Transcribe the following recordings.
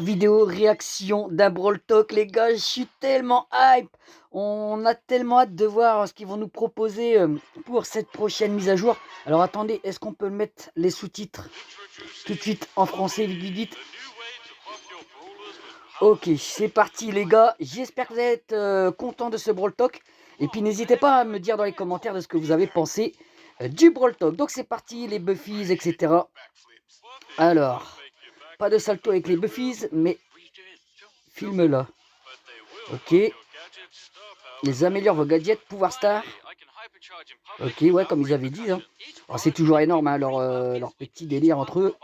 Vidéo réaction d'un Brawl Talk, les gars, je suis tellement hype. On a tellement hâte de voir ce qu'ils vont nous proposer pour cette prochaine mise à jour. Alors attendez, est-ce qu'on peut mettre les sous-titres tout de suite en français, vite, vite, vite. Ok, c'est parti les gars. J'espère que vous êtes contents de ce Brawl Talk. Et puis n'hésitez pas à me dire dans les commentaires de ce que vous avez pensé du Brawl Talk. Donc c'est parti, les Buffies, etc. Alors, pas de salto avec les Buffies, mais filme-la. Ok. Ils améliorent vos gadgets, pouvoir star. Ok, ouais, comme ils avaient dit. Hein. Alors, c'est toujours énorme, hein, leur petit délire entre eux.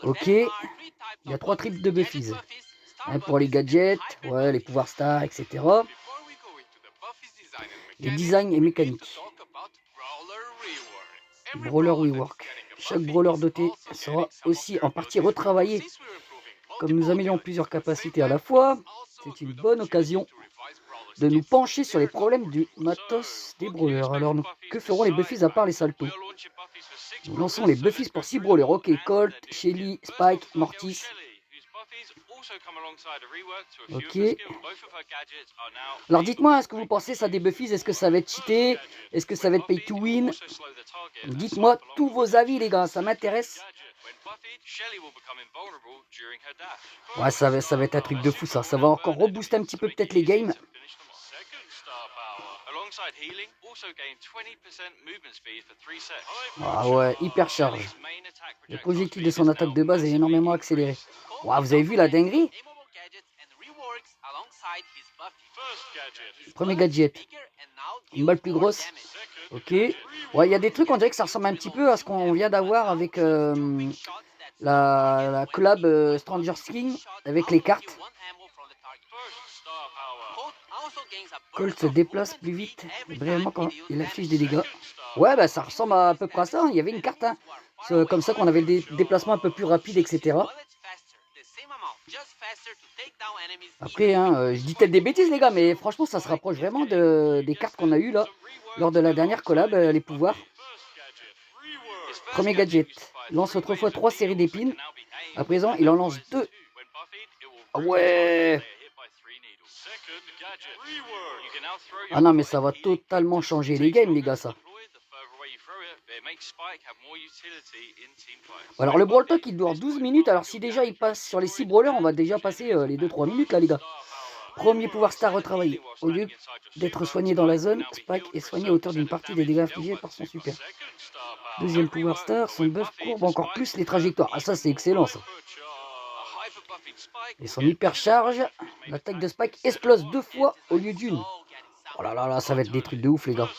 Ok. Il y a 3 types de Buffies. Un pour les gadgets, ouais, les pouvoirs stars, etc. Les designs et mécaniques. Brawler Rework. Chaque brawler doté sera aussi en partie retravaillé. Comme nous améliorons plusieurs capacités à la fois, c'est une bonne occasion de nous pencher sur les problèmes du matos des brawlers. Alors, que feront les Buffies à part les saltos? Nous lançons les Buffies pour 6 brawlers. Ok, Colt, Shelly, Spike, Mortis. Ok. Alors dites-moi, est-ce que vous pensez ça des Buffies? Est-ce que ça va être cheaté? Est-ce que ça va être pay to win? Dites-moi tous vos avis les gars, ça m'intéresse. Ouais, ça va être un truc de fou ça. Ça va encore rebooster un petit peu peut-être les games. Ah ouais, hyper charge. Le projectile de son attaque de base est énormément accéléré. Wow, vous avez vu la dinguerie? Premier gadget. Une balle plus grosse. Ok. Ouais, il y a des trucs, on dirait que ça ressemble un petit peu à ce qu'on vient d'avoir avec la collab Stranger Things avec les cartes. Colt se déplace plus vite, brièvement quand il affiche des dégâts. Ouais, bah ça ressemble à peu près à ça. Il y avait une carte, hein. Comme ça qu'on avait des déplacements un peu plus rapides, etc. Après, hein, je dis peut-être des bêtises, les gars, mais franchement, ça se rapproche vraiment des cartes qu'on a eues là, lors de la dernière collab, les pouvoirs. Premier gadget. Lance autrefois 3 séries d'épines. À présent, il en lance 2. Ah ouais. Ah non, mais ça va totalement changer les games, les gars, ça. Alors, le Brawl Talk, il dure 12 minutes. Alors, si déjà il passe sur les 6 brawlers, on va déjà passer les 2-3 minutes, là, les gars. Premier pouvoir star retravaillé. Au lieu d'être soigné dans la zone, Spike est soigné à hauteur d'une partie des dégâts infligés par son super. Deuxième pouvoir star, son buff courbe encore plus les trajectoires. Ah ça c'est excellent ça. Et son hyper charge, l'attaque de Spike explose 2 fois au lieu d'une. Oh là là là, ça va être des trucs de ouf les gars.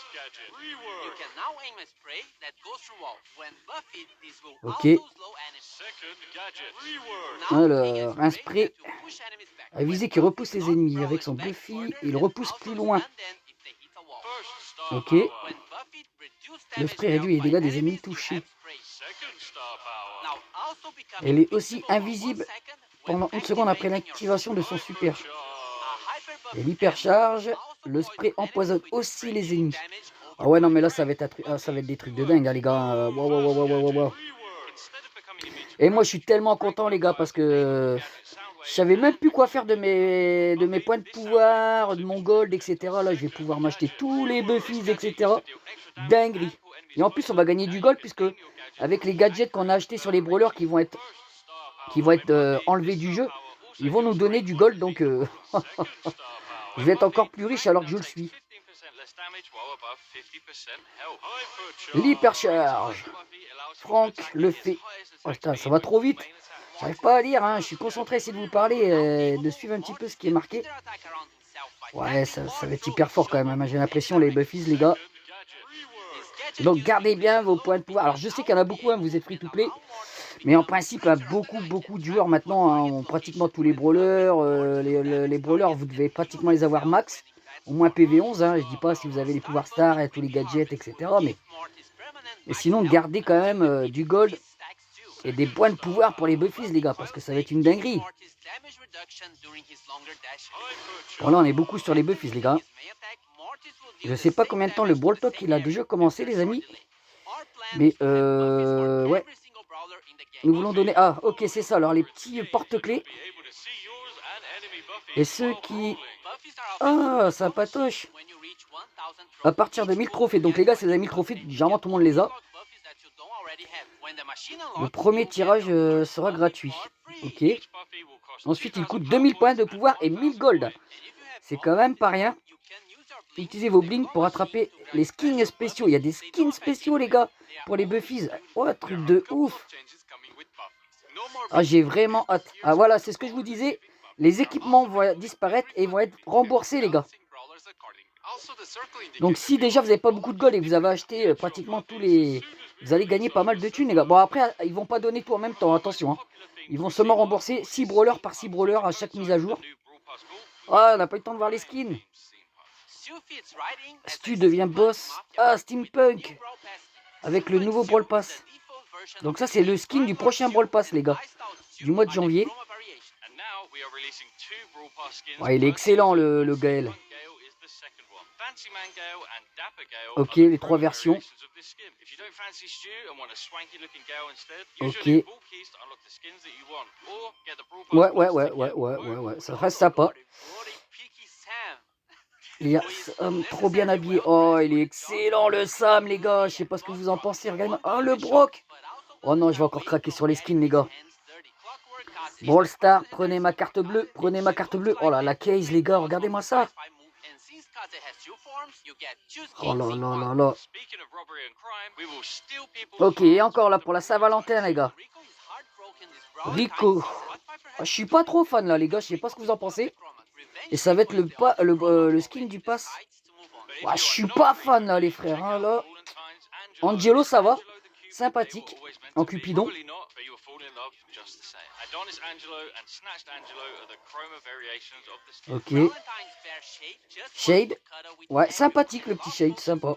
Ok. Alors, un spray à viser qui repousse les ennemis. Avec son Buffy, il repousse plus loin. Ok. Le spray réduit les dégâts des ennemis touchés. Elle est aussi invisible pendant une seconde après l'activation de son super. Et l'hypercharge, le spray empoisonne aussi les ennemis. Ah ouais, non, mais là, ça va être des trucs de dingue, hein, les gars. Wow, wow, wow, wow, wow, wow. Et moi, je suis tellement content, les gars, parce que je savais même plus quoi faire de mes points de pouvoir, de mon gold, etc. Là, je vais pouvoir m'acheter tous les Buffies, etc. Dinguerie. Et en plus, on va gagner du gold, puisque avec les gadgets qu'on a achetés sur les brawlers qui vont être enlevés du jeu, ils vont nous donner du gold, donc je vais être encore plus riche alors que je le suis. L'hypercharge. Franck le fait. Oh putain, ça va trop vite. J'arrive pas à lire, hein. Je suis concentré à essayer de vous parler, de suivre un petit peu ce qui est marqué. Ouais, ça va être hyper fort quand même, hein. J'ai l'impression, les Buffies, les gars. Donc gardez bien vos points de pouvoir. Alors je sais qu'il y en a beaucoup, hein, vous êtes free to play. Mais en principe, hein, beaucoup de joueurs maintenant hein, ont pratiquement tous les brawlers. Les brawlers, vous devez pratiquement les avoir max. Au moins PV11, hein, je dis pas si vous avez les pouvoirs stars et tous les gadgets, etc. Mais sinon, gardez quand même du gold et des points de pouvoir pour les Buffies, les gars, parce que ça va être une dinguerie. Bon, là, on est beaucoup sur les Buffies, les gars. Je sais pas combien de temps le Brawl Talk il a déjà commencé, les amis. Mais ouais. Nous voulons donner... Ah, ok, c'est ça. Alors, les petits porte-clés. Et ceux qui... Ah, ça patoche. À partir de 1000 trophées. Donc, les gars, si vous avez 1000 trophées, généralement, tout le monde les a. Le premier tirage sera gratuit. Ok. Ensuite, il coûte 2000 points de pouvoir et 1000 gold. C'est quand même pas rien. Utilisez vos blinks pour attraper les skins spéciaux. Il y a des skins spéciaux, les gars, pour les buffies. Oh, truc de ouf. Ah, j'ai vraiment hâte. Ah, voilà, c'est ce que je vous disais. Les équipements vont disparaître et vont être remboursés, les gars. Donc, si déjà vous n'avez pas beaucoup de gold et que vous avez acheté pratiquement tous les... Vous allez gagner pas mal de thunes, les gars. Bon, après, ils vont pas donner tout en même temps, attention. Hein. Ils vont seulement rembourser 6 brawlers par 6 brawlers à chaque mise à jour. Ah, on n'a pas eu le temps de voir les skins. Stu devient boss. Ah, Steampunk. Avec le nouveau Brawl Pass. Donc ça, c'est le skin du prochain Brawl Pass, les gars. Du mois de janvier. Ouais, il est excellent, le Gaël. Ok, les 3 versions. Ok. Ouais. Ça reste sympa. Il est trop bien habillé. Oh, il est excellent, le Sam, les gars. Je sais pas ce que vous en pensez. Regardez. Oh, le Brock. Oh non, je vais encore craquer sur les skins, les gars. Brawl Star, prenez ma carte bleue. Prenez ma carte bleue. Oh là, la case, les gars. Regardez-moi ça. Oh là là là là. Ok, et encore là pour la Saint-Valentin, les gars. Rico. Je suis pas trop fan là, les gars. Je sais pas ce que vous en pensez. Et ça va être le skin du pass. Ouais, je suis pas fan là, les frères. Hein, là. Angelo, ça va. Sympathique. En Cupidon. Ok. Shade. Ouais, sympathique le petit Shade, sympa.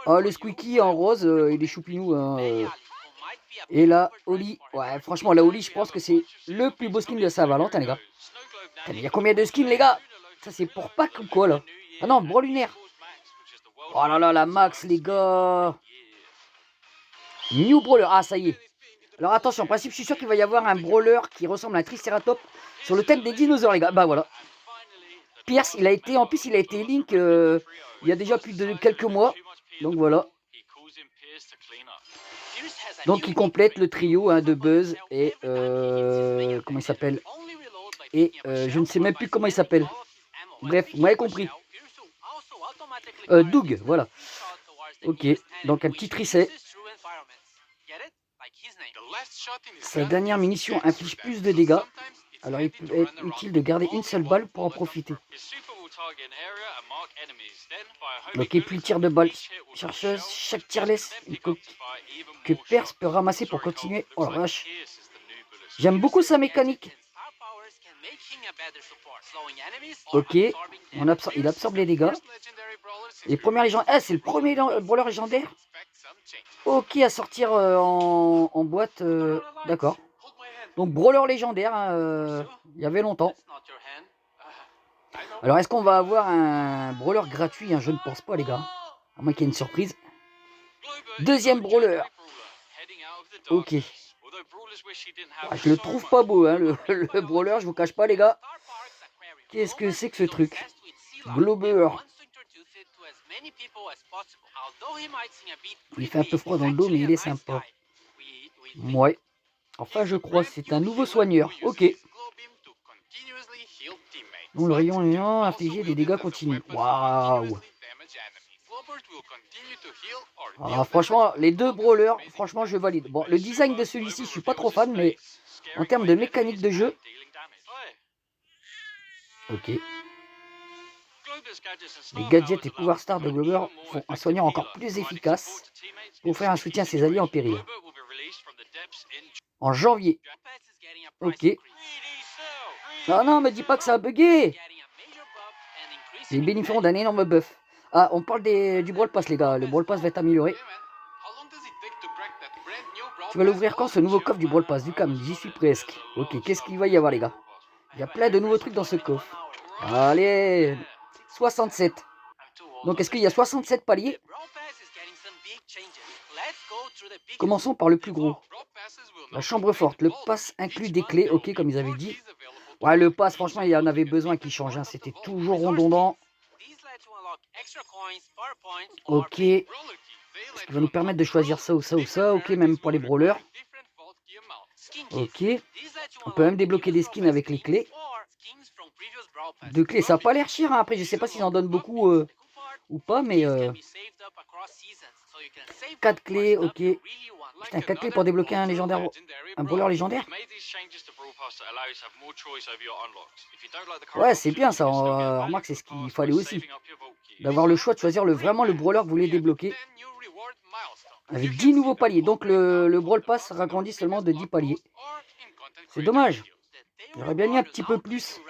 Oh, le Squeaky en rose, il est choupinou. Hein, Et là, Oli. Ouais, franchement, la Oli, je pense que c'est le plus beau skin de Saint-Valentin, les gars. Il y a combien de skins, les gars? Ça, c'est pour Pâques ou quoi, là? Ah non, Brawl lunaire. Oh là là, la max, les gars. New Brawler. Ah, ça y est. Alors attention, en principe, je suis sûr qu'il va y avoir un brawler qui ressemble à un Triceratops sur le thème des dinosaures, les gars. Bah voilà. Pierce, il a été, en plus, il a été Link il y a déjà plus de quelques mois. Donc voilà. Donc il complète le trio hein, de Buzz et comment il s'appelle? Et je ne sais même plus comment il s'appelle. Bref, vous m'avez compris. Doug, voilà. Ok, donc un petit tricet. Sa dernière munition inflige plus de dégâts. Alors il peut être utile de garder une seule balle pour en profiter. Ok, puis le tir de balle chercheuse. Chaque tir laisse une coquille que Perse peut ramasser pour continuer. Oh la vache. J'aime beaucoup sa mécanique. Ok, il absorbe les dégâts. Les premières légendaires. Ah, c'est le premier brawler légendaire. Ok, à sortir en boîte. D'accord. Donc, brawler légendaire, il y avait longtemps. Alors, est-ce qu'on va avoir un brawler gratuit? Je ne pense pas, les gars. À moins qu'il y ait une surprise. Deuxième brawler. Ok. Je le trouve pas beau, hein, le brawler, je vous cache pas, les gars. Qu'est-ce que c'est que ce truc? Glober. Il fait un peu froid dans le dos, mais il est sympa. Ouais. Enfin, je crois, c'est un nouveau soigneur. Ok. Donc, le rayon ayant infligé des dégâts continus. Waouh. Ah, franchement, les deux brawlers, franchement, je valide. Bon, le design de celui-ci, je suis pas trop fan, mais en termes de mécanique de jeu... Ok. Les gadgets et pouvoirs stars de Glober font un soigneur encore plus efficace pour offrir un soutien à ses alliés en péril. En janvier. Ok. Ah non, me dis pas que ça a bugué. Les bénéficieront d'un énorme buff. Ah, on parle du Brawl Pass, les gars. Le Brawl Pass va être amélioré. Tu vas l'ouvrir quand, ce nouveau coffre du Brawl Pass? Du calme, j'y suis presque. Ok, qu'est-ce qu'il va y avoir, les gars? Il y a plein de nouveaux trucs dans ce coffre. Allez, 67. Donc, est-ce qu'il y a 67 paliers? Commençons par le plus gros. La chambre forte, le pass inclut des clés, ok, comme ils avaient dit. Ouais, le pass, franchement, il y en avait besoin qu'il change, hein. C'était toujours redondant. Ok. Est-ce qu'il va nous permettre de choisir ça ou ça ou ça? Ok, même pour les brawlers. Ok. On peut même débloquer des skins avec les clés. 2 clés, ça n'a pas l'air cher, hein. Après, je sais pas s'ils en donnent beaucoup ou pas, mais 4 clés, ok. Putain, 4 clés pour débloquer un légendaire, un brawler légendaire. Ouais, c'est bien ça. Remarque, c'est ce qu'il fallait aussi. D'avoir le choix de choisir vraiment le brawler que vous voulez débloquer. Avec 10 nouveaux paliers. Donc le Brawl Pass ragrandit seulement de 10 paliers. C'est dommage. J'aurais bien mis un petit peu plus.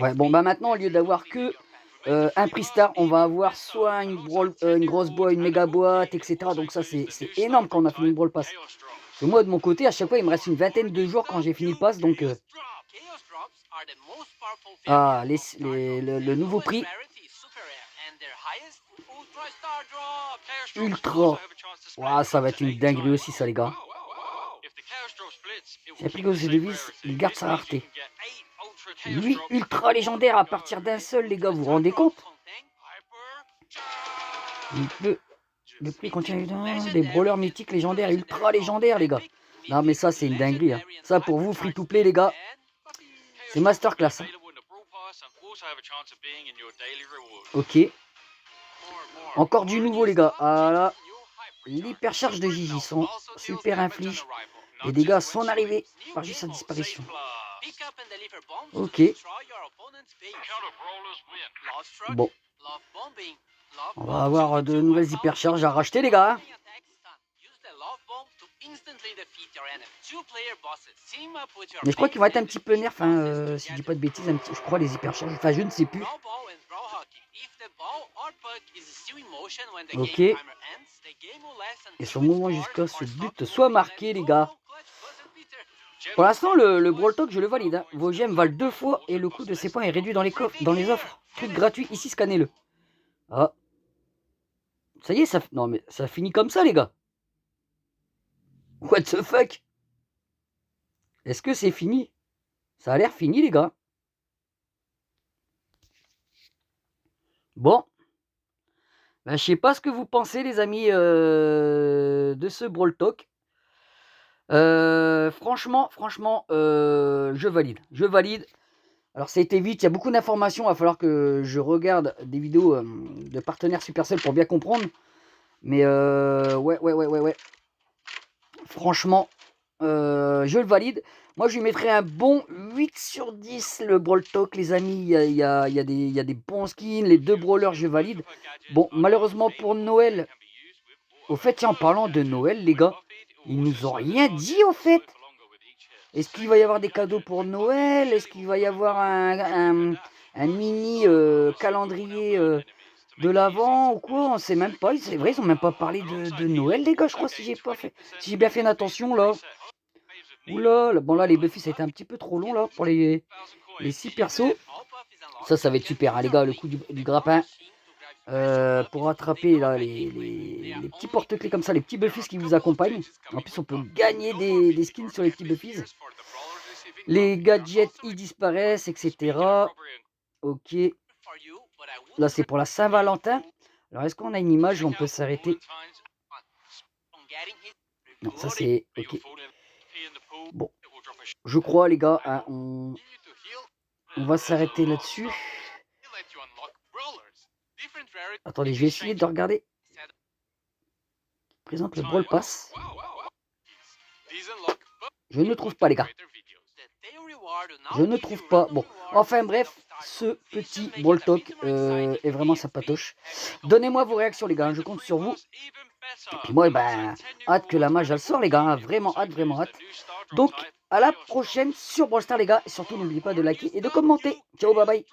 Ouais, bon, bah maintenant, au lieu d'avoir que un prix star, on va avoir soit une grosse boîte, une méga boîte, etc. Donc ça, c'est énorme quand on a fini le Brawl Pass. Parce que moi, de mon côté, à chaque fois, il me reste une vingtaine de jours quand j'ai fini le pass. Donc, le nouveau prix. Ultra. Wow, ça va être une dinguerie aussi, ça, les gars. Si la Prigos de vis, il garde sa rareté. Lui, ultra légendaire à partir d'un seul, les gars, vous vous rendez compte? Le prix contient évidemment des brawlers mythiques légendaires, ultra légendaires, les gars. Non, mais ça, c'est une dinguerie. Hein. Ça, pour vous, free to play, les gars, c'est masterclass. Hein. Ok. Encore du nouveau, les gars. Ah là, l'hypercharge de Gigi, son super inflige. Les dégâts à son arrivée par juste sa disparition. Ok. Bon. On va avoir de nouvelles hypercharges à racheter, les gars. Mais je crois qu'ils vont être un petit peu nerfs, hein, si je dis pas de bêtises, je crois les hypercharges. Enfin, je ne sais plus. Ok. Et son mouvement jusqu'à ce but soit marqué, les gars. Pour l'instant, le Brawl Talk, je le valide. Hein. Vos gemmes valent 2 fois et le coût de ces points est réduit dans les coffres, dans les offres. Truc gratuit, ici, scannez-le. Ah. Ça y est, ça... Non, mais ça finit comme ça, les gars. What the fuck? Est-ce que c'est fini? Ça a l'air fini, les gars. Bon. Ben, je sais pas ce que vous pensez, les amis, de ce Brawl Talk. Franchement, je valide. Je valide. Alors, ça a été vite. Il y a beaucoup d'informations. Il va falloir que je regarde des vidéos de partenaires Supercell pour bien comprendre. Mais ouais. Franchement, je le valide. Moi, je lui mettrais un bon 8 sur 10, le Brawl Talk, les amis. Il y a des bons skins. Les 2 brawlers, je valide. Bon, malheureusement pour Noël, au fait, tiens, en parlant de Noël, les gars, ils nous ont rien dit, au fait. Est-ce qu'il va y avoir des cadeaux pour Noël? Est-ce qu'il va y avoir un mini calendrier de l'avant ou quoi? On sait même pas. C'est vrai, ils ont même pas parlé de Noël, les gars, je crois, si j'ai bien fait attention, là. Oula, bon là les Buffy ça a été un petit peu trop long là pour les 6 persos. Ça va être super, hein, les gars, le coup du grappin. Pour attraper là, les petits porte-clés comme ça, les petits Buffys qui vous accompagnent. En plus on peut gagner des skins sur les petits Buffys. Les gadgets ils disparaissent, etc. Ok. Là c'est pour la Saint-Valentin. Alors est-ce qu'on a une image où on peut s'arrêter? Non, ça c'est... Ok. Bon, je crois les gars, hein, on va s'arrêter là-dessus. Attendez, je vais essayer de regarder. Présente le Brawl Pass. Je ne trouve pas, les gars. Je ne trouve pas. Bon, enfin bref, ce petit Brawl Talk est vraiment sympatoche. Donnez-moi vos réactions, les gars. Je compte sur vous. Et puis moi, ben, hâte que la mage elle sort, les gars. Hein. Vraiment hâte. Donc, à la prochaine sur Brawl Stars, les gars. Et surtout, n'oubliez pas de liker et de commenter. Ciao, bye bye.